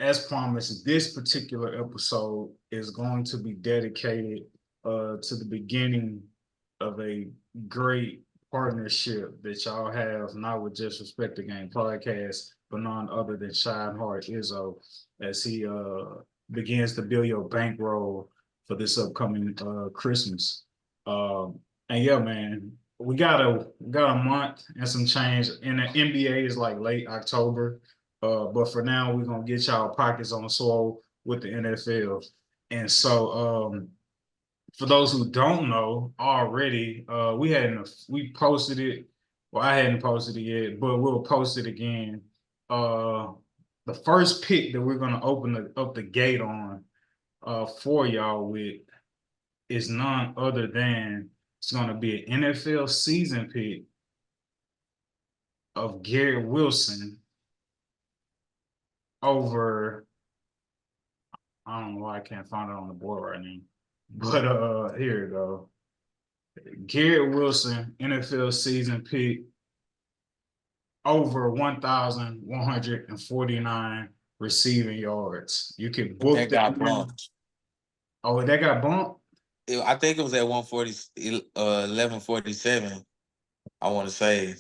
as promised, this particular episode is going to be dedicated to the beginning of a great partnership that y'all have, not with Just Respect the Game podcast, but none other than Shine Hard Izzo, as he begins to build your bankroll for this upcoming Christmas. And yeah, man, we got a month and some change. And the NBA is like late October. But for now, we're gonna get y'all pockets on swole with the NFL. And so for those who don't know already, we posted it. Well, I hadn't posted it yet, but we'll post it again. Uh the first pick that we're gonna up the gate on for y'all with is none other than it's gonna be an NFL season pick of Garrett Wilson over, I don't know why I can't find it on the board right now. But here we go. Garrett Wilson, NFL season pick over 1,149 receiving yards. You can book that got bumped. Oh, that got bumped? I think it was at 1147. I want to say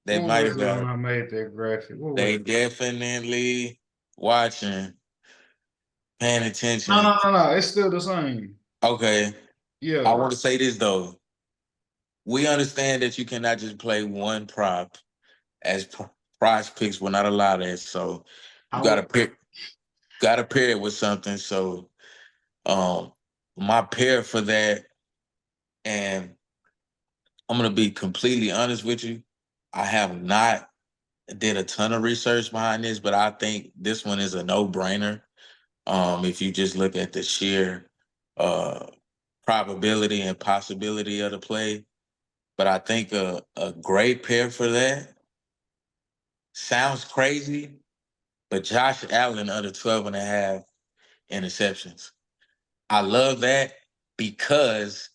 they might have got. I made that graphic. They definitely watching, paying attention. No. It's still the same. Okay. Yeah. I want to say this though. We understand that you cannot just play one prop, as prize picks will not allow that. So you gotta pair it with something. So my pair for that, and I'm gonna be completely honest with you, I have not did a ton of research behind this, but I think this one is a no-brainer. If you just look at the sheer probability and possibility of the play. But I think a great pair for that sounds crazy, but Josh Allen under 12 and a half interceptions. I love that because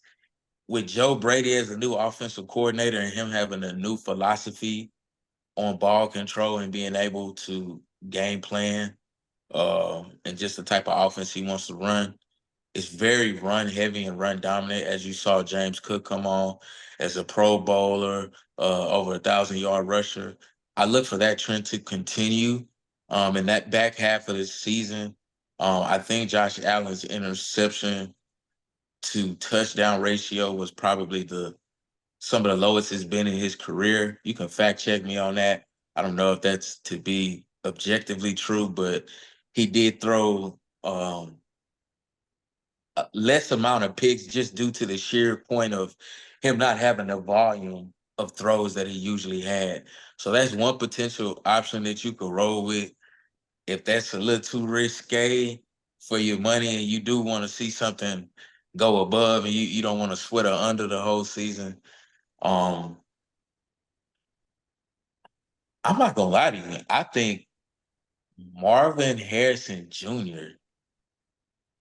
with Joe Brady as a new offensive coordinator and him having a new philosophy on ball control and being able to game plan and just the type of offense he wants to run, it's very run heavy and run dominant. As you saw James Cook come on as a Pro Bowler, over 1,000-yard rusher. I look for that trend to continue in that back half of the season. I think Josh Allen's interception to touchdown ratio was probably some of the lowest it's been in his career. You can fact check me on that. I don't know if that's to be objectively true, but he did throw less amount of picks just due to the sheer point of him not having the volume of throws that he usually had. So that's one potential option that you could roll with. If that's a little too risque for your money and you do want to see something go above and you don't want to sweat or under the whole season, I'm not gonna lie to you. I think Marvin Harrison Jr.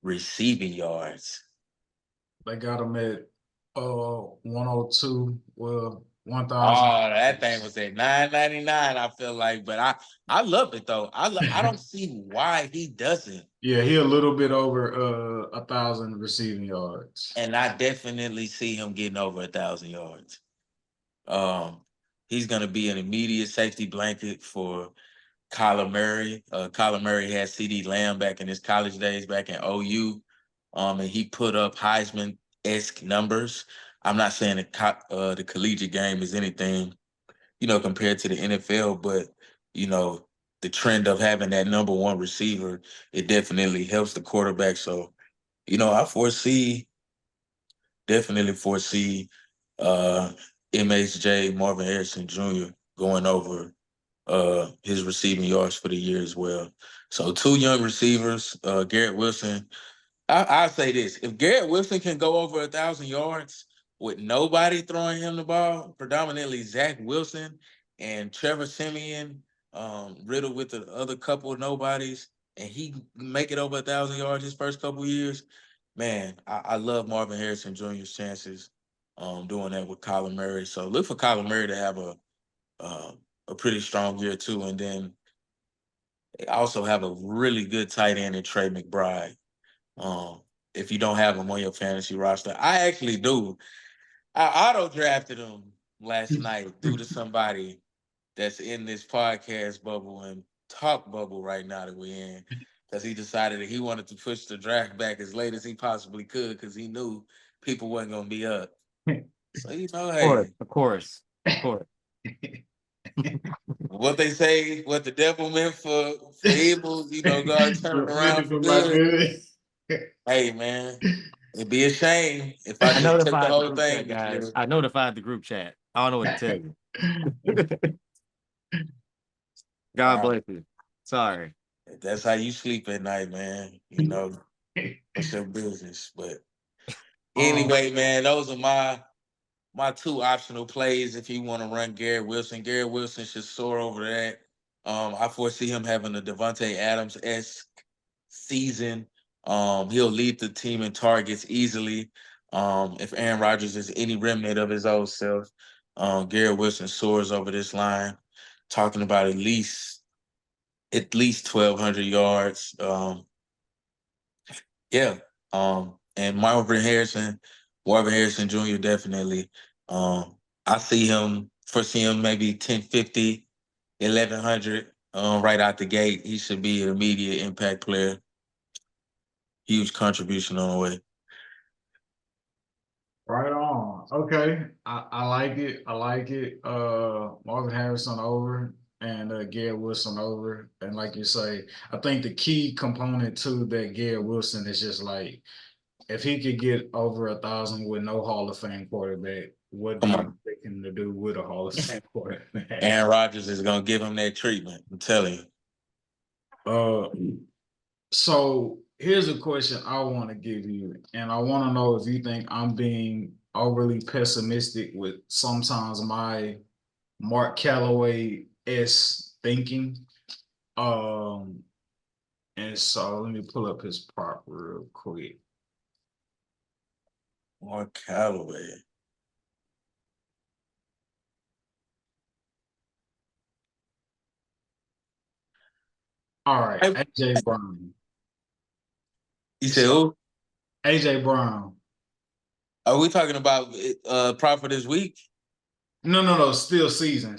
receiving yards. They got him at 102. Well, 1,000. Oh, that thing was at $9.99. I feel like, but I love it though. I don't see why he doesn't. Yeah, he a little bit over 1,000 receiving yards, and I definitely see him getting over 1,000 yards. He's going to be an immediate safety blanket for Kyler Murray. Kyler Murray had CD Lamb back in his college days, back in OU, and he put up Heisman-esque numbers. I'm not saying the collegiate game is anything, compared to the NFL, but, the trend of having that number one receiver, it definitely helps the quarterback. So, I definitely foresee MHJ, Marvin Harrison Jr. going over his receiving yards for the year as well. So 2 young receivers, Garrett Wilson. I'll say this. If Garrett Wilson can go over 1,000 yards with nobody throwing him the ball, predominantly Zach Wilson and Trevor Siemian, riddled with the other couple of nobodies, and he make it over 1,000 yards his first couple of years, man, I love Marvin Harrison Jr.'s chances doing that with Kyler Murray. So look for Kyler Murray to have a pretty strong year too. And then They also have a really good tight end in Trey McBride. Um, if you don't have him on your fantasy roster, I actually do. I auto drafted him last night due to somebody that's in this podcast bubble and talk bubble right now that we're in, because he decided that he wanted to push the draft back as late as he possibly could because he knew people wasn't gonna be up. So hey, Of course. what they say, what the devil meant for evil, God turn it around for good. Hey man, it'd be a shame if I I just took the notified the whole group chat, thing. guys. I notified the group chat. I don't know what to tell you. God bless you. Sorry. If that's how you sleep at night, man, that's your business. But anyway, man, those are my two optional plays if you want to run Garrett Wilson. Garrett Wilson should soar over that. I foresee him having a Devontae Adams-esque season. He'll lead the team in targets easily. If Aaron Rodgers is any remnant of his old self, Garrett Wilson soars over this line, talking about at least 1,200 yards. Yeah. And Marvin Harrison Jr. definitely. I foresee him maybe 1050, 1100 right out the gate. He should be an immediate impact player. Huge contribution on the way. Right on. Okay. I like it. I like it. Marvin Harrison over and Garrett Wilson over. And like you say, I think the key component to that Garrett Wilson is just like if he could get over 1,000 with no Hall of Fame quarterback, what do Come you on. expect him to do with a Hall of Fame quarterback? Aaron Rodgers is gonna give him that treatment. I'm telling you. So here's a question I want to give you, and I want to know if you think I'm being overly pessimistic with sometimes my Mark Callaway-esque thinking. Um, and so let me pull up his prop real quick. Mark Callaway. All right, AJ Brown. You said who? AJ Brown. Are we talking about prop for this week? No. Still season.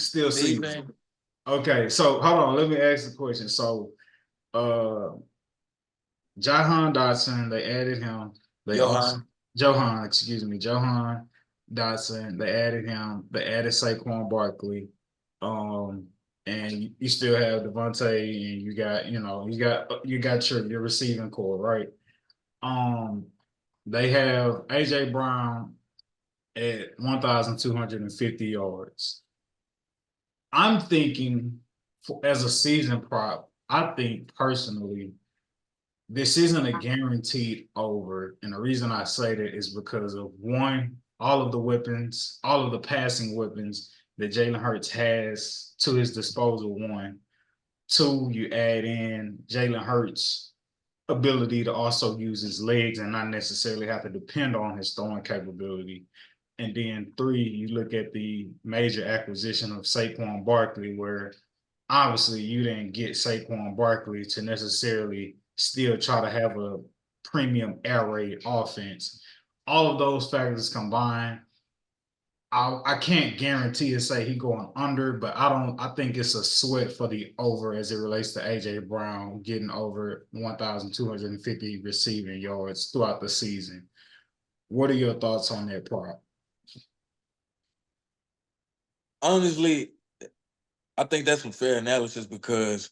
Okay, so hold on. Let me ask the question. So, Jahan Dotson, they added him. They also Johan, excuse me, Johan Dotson. They added him. They added Saquon Barkley. And you still have Devontae, and you got your receiving core, right? They have AJ Brown at 1,250 yards. I'm thinking as a season prop, I think personally, this isn't a guaranteed over. And the reason I say that is because of one, all of the weapons, all of the passing weapons that Jalen Hurts has to his disposal. One, two, you add in Jalen Hurts' ability to also use his legs and not necessarily have to depend on his throwing capability. And then three, you look at the major acquisition of Saquon Barkley, where obviously you didn't get Saquon Barkley to necessarily still try to have a premium air raid offense. All of those factors combined, I can't guarantee to say he going under, but I think it's a sweat for the over as it relates to AJ Brown getting over 1,250 receiving yards throughout the season. What are your thoughts on that prop? Honestly, I think that's some fair analysis because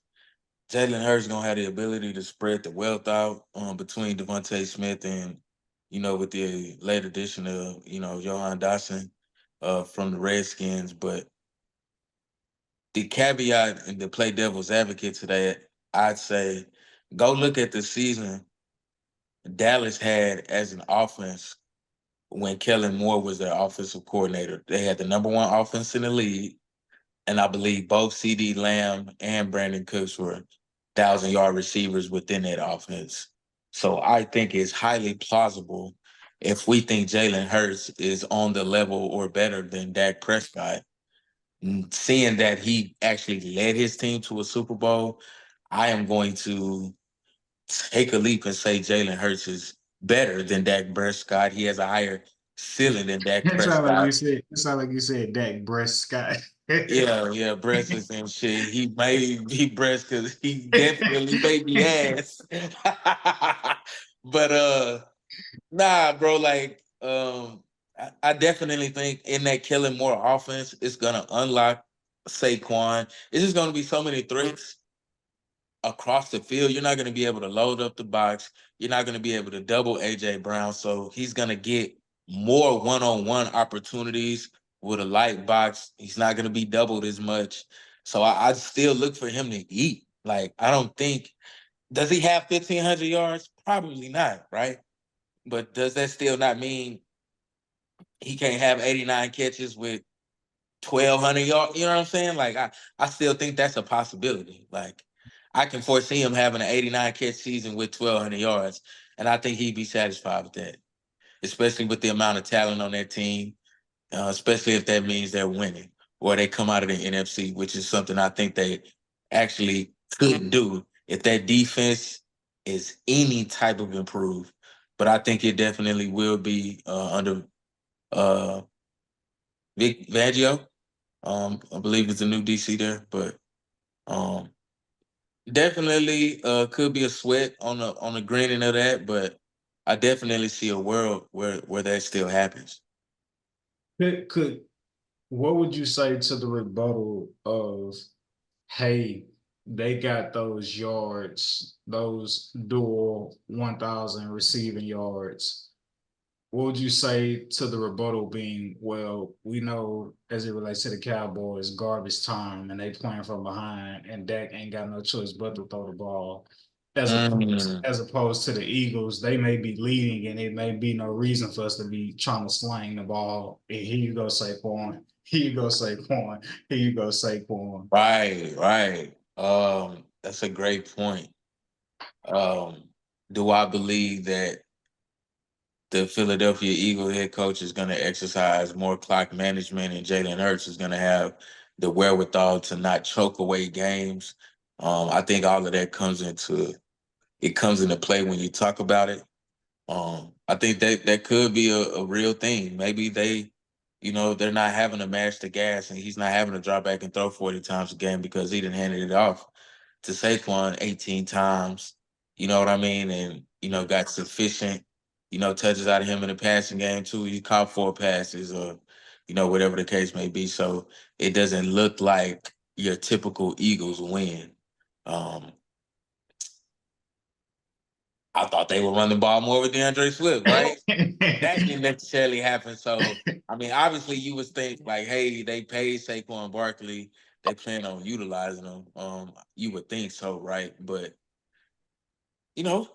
Jalen Hurts gonna have the ability to spread the wealth out between Devontae Smith and with the late addition of Johan Dotson from the Redskins. But the caveat and the play devil's advocate to that, I'd say go look at the season Dallas had as an offense when Kellen Moore was their offensive coordinator. They had the number one offense in the league. And I believe both CD Lamb and Brandon Cooks were 1,000-yard receivers within that offense. So I think it's highly plausible if we think Jalen Hurts is on the level or better than Dak Prescott, seeing that he actually led his team to a Super Bowl. I am going to take a leap and say Jalen Hurts is better than Dak Prescott. He has a higher ceiling than Dak It sound like you Prescott. said. It sound like you said Dak Breast Scott. Yeah, breasts and shit. He may be breast because he definitely baby ass. But nah, bro, like I definitely think in that killing more offense, it's gonna unlock Saquon. It's just gonna be so many threats across the field. You're not gonna be able to load up the box. You're not gonna be able to double AJ Brown. So he's gonna get more one-on-one opportunities with a light box. He's not gonna be doubled as much. So I still look for him to eat. Like, I don't think, does he have 1,500 yards? Probably not, right? But does that still not mean he can't have 89 catches with 1,200 yards? You know what I'm saying? Like, I still think that's a possibility. Like, I can foresee him having an 89 catch season with 1,200 yards, and I think he'd be satisfied with that, especially with the amount of talent on that team, especially if that means they're winning or they come out of the NFC, which is something I think they actually could do if that defense is any type of improved. But I think it definitely will be under uh, Vic Fangio. I believe it's a new DC there, but um, definitely could be a sweat on the greening of that. But I definitely see a world where that still happens. Could what would you say to the rebuttal of, hey, they got those yards, those dual 1,000 receiving yards? What would you say to the rebuttal being, well, we know as it relates to the Cowboys, garbage time and they playing from behind and Dak ain't got no choice but to throw the ball. Mm, As opposed to the Eagles, they may be leading and it may be no reason for us to be trying to slang the ball. And here you go, Saquon. Here you go, Saquon. Here you go, Saquon. right. That's a great point. Um, do I believe that the Philadelphia Eagle head coach is going to exercise more clock management and Jalen Hurts is going to have the wherewithal to not choke away games? I think all of that comes into play when you talk about it. I think that could be a real thing. Maybe they're not having to mash the gas and he's not having to drop back and throw 40 times a game because he didn't hand it off to Saquon 18 times. You know what I mean? And, got sufficient, touches out of him in the passing game too. He caught 4 passes or, whatever the case may be. So it doesn't look like your typical Eagles win. Um, I thought they would run the ball more with DeAndre Swift, right? That didn't necessarily happen. So, I mean, obviously, you would think like, hey, they paid Saquon Barkley, they plan on utilizing him. You would think so, right? But you know,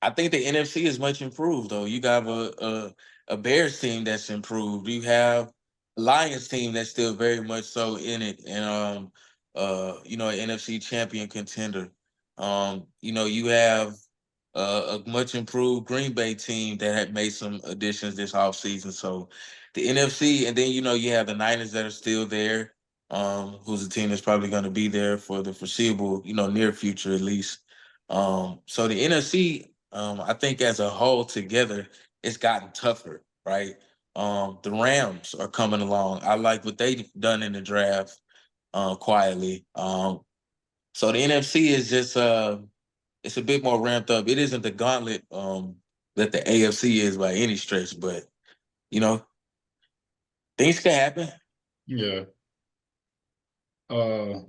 I think the NFC is much improved, though. You got a Bears team that's improved. You have a Lions team that's still very much so in it, and an NFC champion contender. You have a much improved Green Bay team that had made some additions this offseason. So the NFC, and then you have the Niners that are still there, who's a team that's probably going to be there for the foreseeable, near future at least. So the NFC, I think as a whole together, it's gotten tougher, right? The Rams are coming along. I like what they've done in the draft quietly. So the NFC is just it's a bit more ramped up. It isn't the gauntlet that the AFC is by any stretch, but you know, things can happen. Yeah. Uh